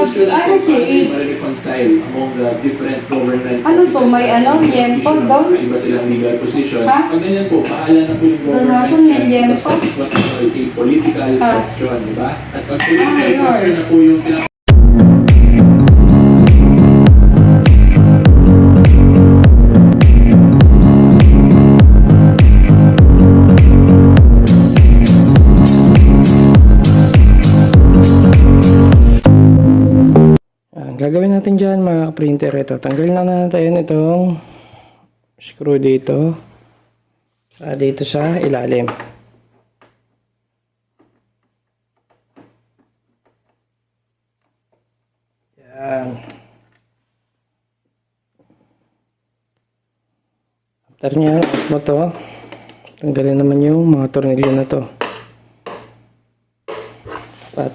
solution Ano kung si- paano ma-reconcile among the different government Ano to, offices may na ano, yempo daw? iba silang legal position. Ha? Pag ganyan po, paala na po yung Doon government ako, may yan, yempo. because that is what we call a political Ha? question, di ba? At pag political Lord. question na po yung Ang gagawin natin dyan mga printer, ito tanggalin lang natin itong screw dito dito sa ilalim. Yan. After nyan, off mo to, tanggalin naman yung mga tornilyo na to. At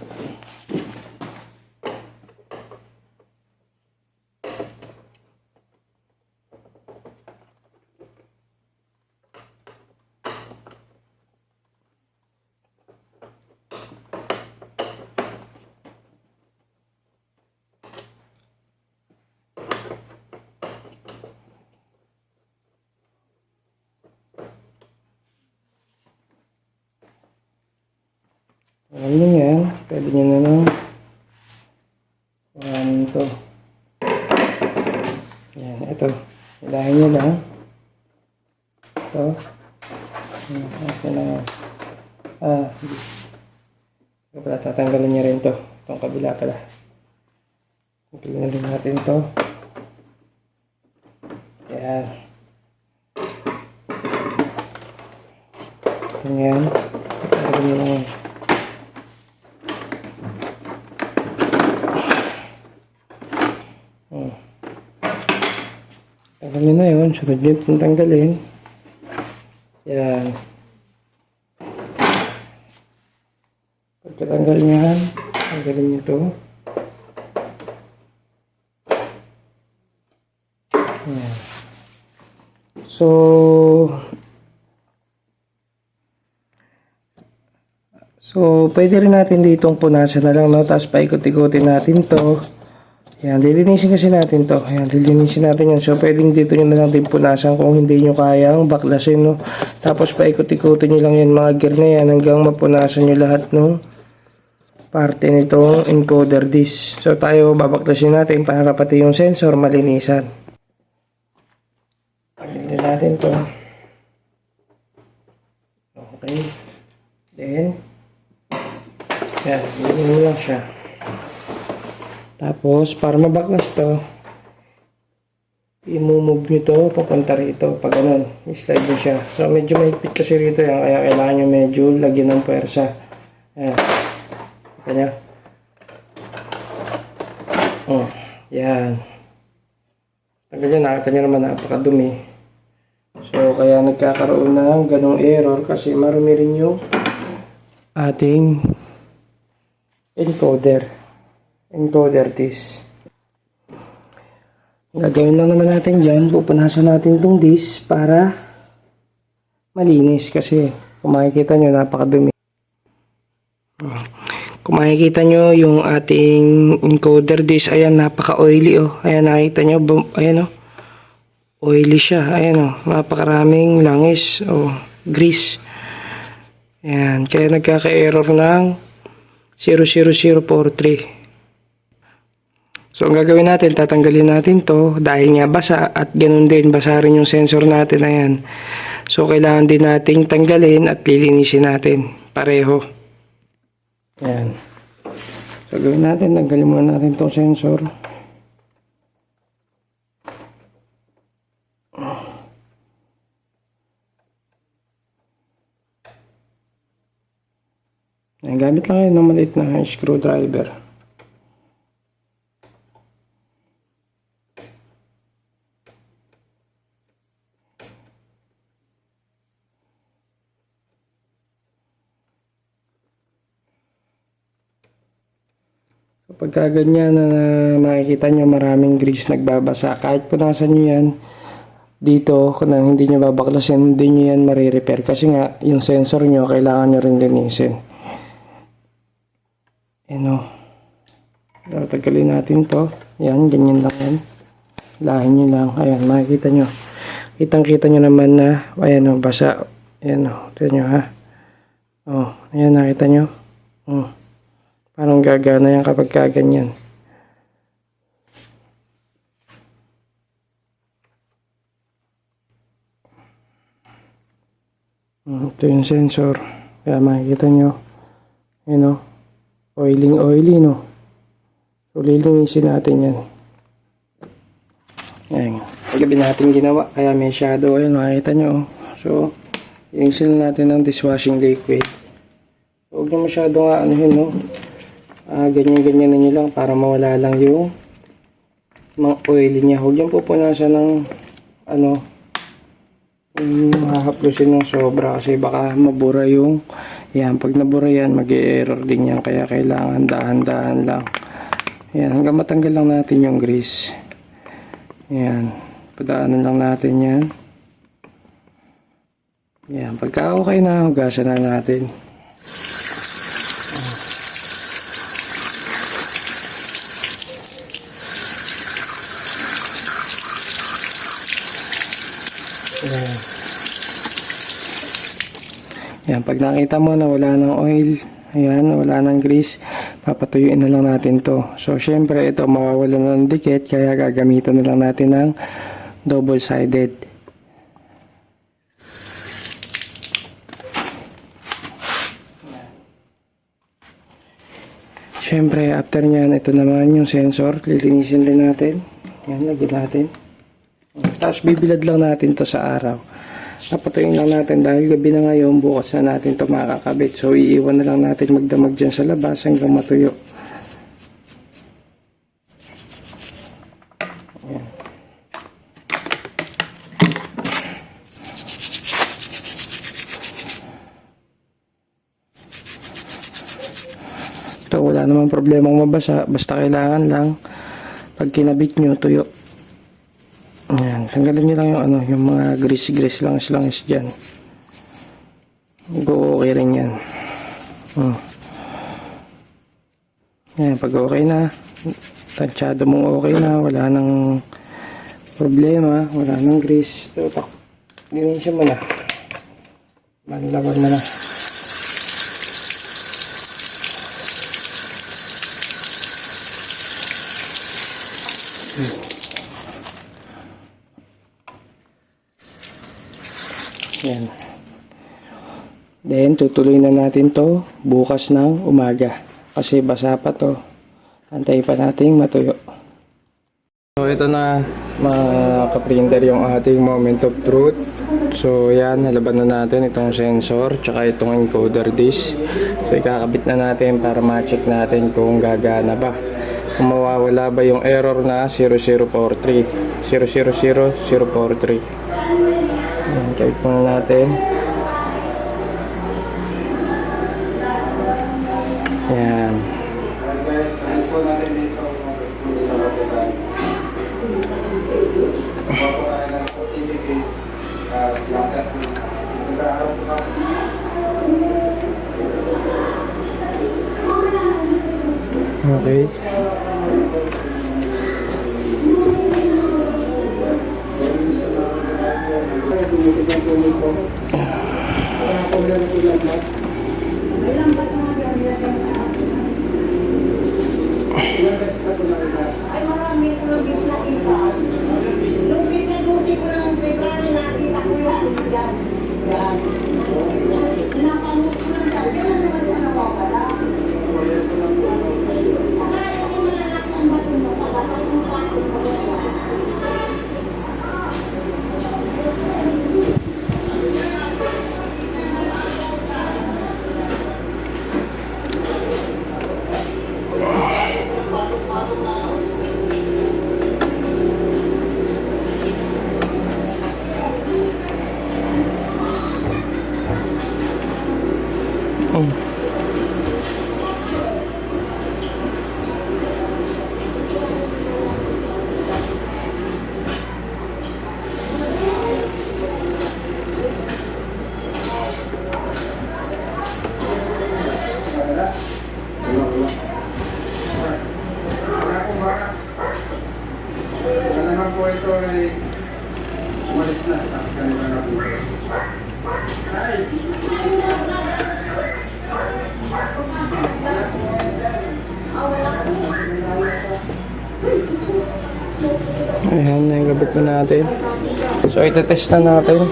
alam nyo yan, pwede nyo na lang to. Yan, ito. Ilahin nyo lang. Ito. Okay na yan. Ito pala, tatanggalin nyo rin to. Itong kabila pala. Tanggalin na rin natin to. Yan. Ito yan. Tanggalin nyo lang yan. Tanggalin na yun. Sunod yun itong tanggalin. Yan. Pagkatanggal niyan, tanggalin nyo ito. Yan. So, pwede rin natin ditong punasan na lang, no? Tapos paikot-ikotin natin to. Ayan, lilinisin kasi natin to. Ayan, lilinisin natin yan. So, pwedeng dito nyo na lang din punasan kung hindi nyo kayang baklasin, no? Tapos, paikot-ikotin nyo lang yan mga gear na yan hanggang mapunasan nyo lahat, no? Parte nitong encoder disc. So, tayo babaklasin natin para pati yung sensor malinisan. Pagdating natin to. Okay. Then, yan, lilinisin lang siya. Tapos, para mabaklas to, i-move nyo to, papunta rito, pag ganun, i-slide nyo siya. So, medyo mahigpit kasi rito yan, kaya kailangan nyo medyo lagyan ng puwersa. Ayan. Kita nyo? Yan. Tagal yan, nakita nyo naman, napakadumi. So, kaya nagkakaroon ng ganong error kasi marumi rin yung ating encoder disc. Gagawin lang naman natin dyan, pupunasan natin itong disc para malinis kasi kung makikita nyo napakadumi. Kung makikita nyo yung ating encoder disc, ayan napaka oily oh. Ayan nakita nyo, ayan oh, oily siya, ayan oh, napakaraming langis oh, grease. Ayan, kaya nagkaka-error ng 00043. So, ang gagawin natin, tatanggalin natin to dahil nga basa at ganun din, basa rin yung sensor natin. Ayan. So, kailangan din nating tanggalin at lilinisin natin. Pareho. Ayan. So, gawin natin, tanggalin muna natin tong sensor. Ayan, gamit lang kayo ng maliit na screwdriver. Kapag ganyan na makikita nyo maraming grease nagbabasa, kahit punasan nyo yan dito, kung hindi nyo babaklasin, hindi nyo yan marirepair kasi nga yung sensor nyo kailangan nyo rin linisin. Tanggalin natin to. Yan, ganyan lang yan. Lahin nyo lang. Ayan, makikita nyo. Kitang-kita nyo naman na, ayan o, basa. Ayan o, ito nyo ha. O, ayan, nakita nyo. Parang gagana yan kapag kaganyan. Ito yung sensor. Kaya makikita nyo. Ayan o. Oily no. So, lilinisin natin yan. Ayan. Paggabi natin ginawa. Kaya may shadow. Ayan, makikita nyo. So, linisin natin ng dishwashing liquid. So, huwag nyo masyado nga no. Ganyan-ganyan na nyo lang para mawala lang yung mga oily niya. Huwag nyo pupunasan ng mahaplusin ng sobra kasi baka mabura yung yan. Pag nabura yan, mag-e-error din yan. Kaya kailangan dahan-dahan lang. Yan. Hanggang matanggal lang natin yung grease. Yan. Padaanan lang natin yan. Yan. Pagka okay na, hugasan na natin. Yan. Yan, pag nakita mo na wala ng oil, ayan, wala ng grease, papatuyuin na lang natin to. So, syempre, ito mawawala ng dikit, kaya gagamitan na lang natin ng double-sided. Syempre, after nyan, ito naman yung sensor, lilinisin din natin. Yan, lagyan natin. Tapos, bibilad lang natin to sa araw. Napatuyin lang natin dahil gabi na ngayon, bukas na natin ito makakabit. So, iiwan na lang natin magdamag dyan sa labas hanggang matuyo. Ayan. Ito, wala namang problemang mabasa. Basta kailangan lang pag kinabit nyo, tuyo. Ayan, tanggalin nyo lang yung mga grease langis dyan. Okay rin yan. Ayan, pag okay na, tansyado mong okay na, wala nang problema, wala nang grease. So, linisin mo na. Manlaban mo na. Yan. Then, tutuloy na natin to bukas ng umaga. Kasi basa pa to. Antay pa natin matuyo. So, ito na mga kaprinter yung ating moment of truth. So, yan. Nalaban na natin itong sensor tsaka itong encoder disk. So, ikakabit na natin para ma-check natin kung gagana ba. Kung mawawala ba yung error na 0043. 000043. Ayan, check muna natin. Ayan. Okay. Ay, marami ko ng bis na iba. Nung bis na dusi ko ng February, nakita ko yung yan. Yan. Napanot ko lang yan. Kaya naman ko nawawala. Akala ko malalaki ang bato mo. Akala ko yung bato mo. naman po ito ay umalis na. Ganun na po. Ay! Ayan, nagabit na natin. So, itetest na natin.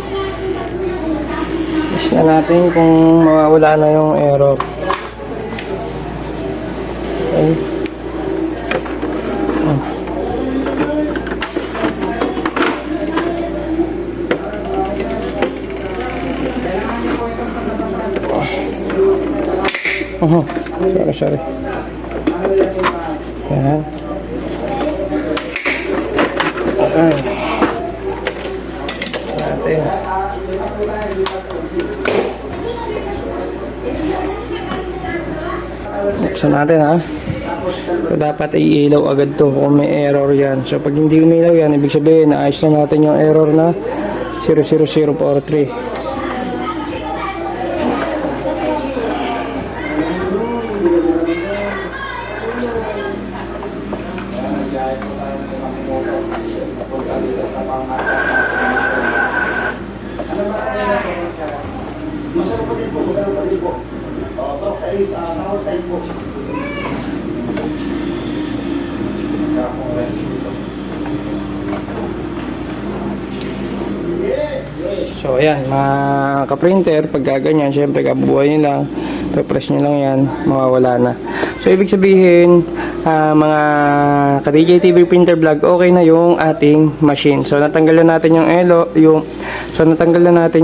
Test na natin kung mawawala na yung error. Okay. Sorry. Ayan. Okay. Natin. Buksan natin ha. So, dapat iilaw agad to kung may error yan. So pag hindi umilaw yan, ibig sabihin naayos na natin yung error na 00043. Masarap pa din po. Ito sa isa, ako sa ipo. So ayan, mga ka-printer, pag gaganyan, syempre kabubuhay nyo lang, pe-press nyo lang yan, mawawala na. So ibig sabihin, mga ka-DJ TV printer vlog, okay na yung ating machine. So natanggal na natin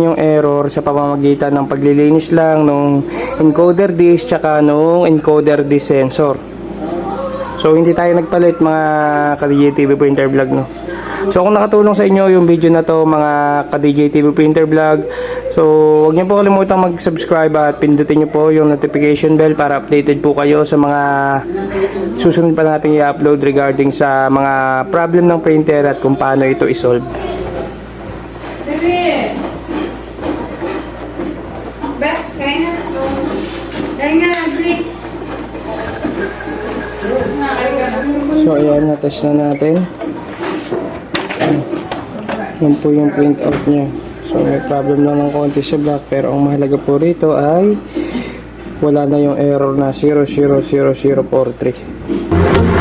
yung error sa pamamagitan ng paglilinis lang nung encoder disk tsaka nung encoder disk sensor. So hindi tayo nagpalit mga ka-DJ TV printer vlog, no. So kung nakatulong sa inyo yung video na to mga ka-DJ TV printer vlog, so huwag niyo po kalimutang mag-subscribe at pindutin niyo po yung notification bell para updated po kayo sa mga susunod pa nating i-upload regarding sa mga problem ng printer at kung paano ito isolve. So ayan, na-test na natin. Yan po yung print out niya. So may problem lang ng konti sa black, pero ang mahalaga po rito ay wala na yung error na 00043.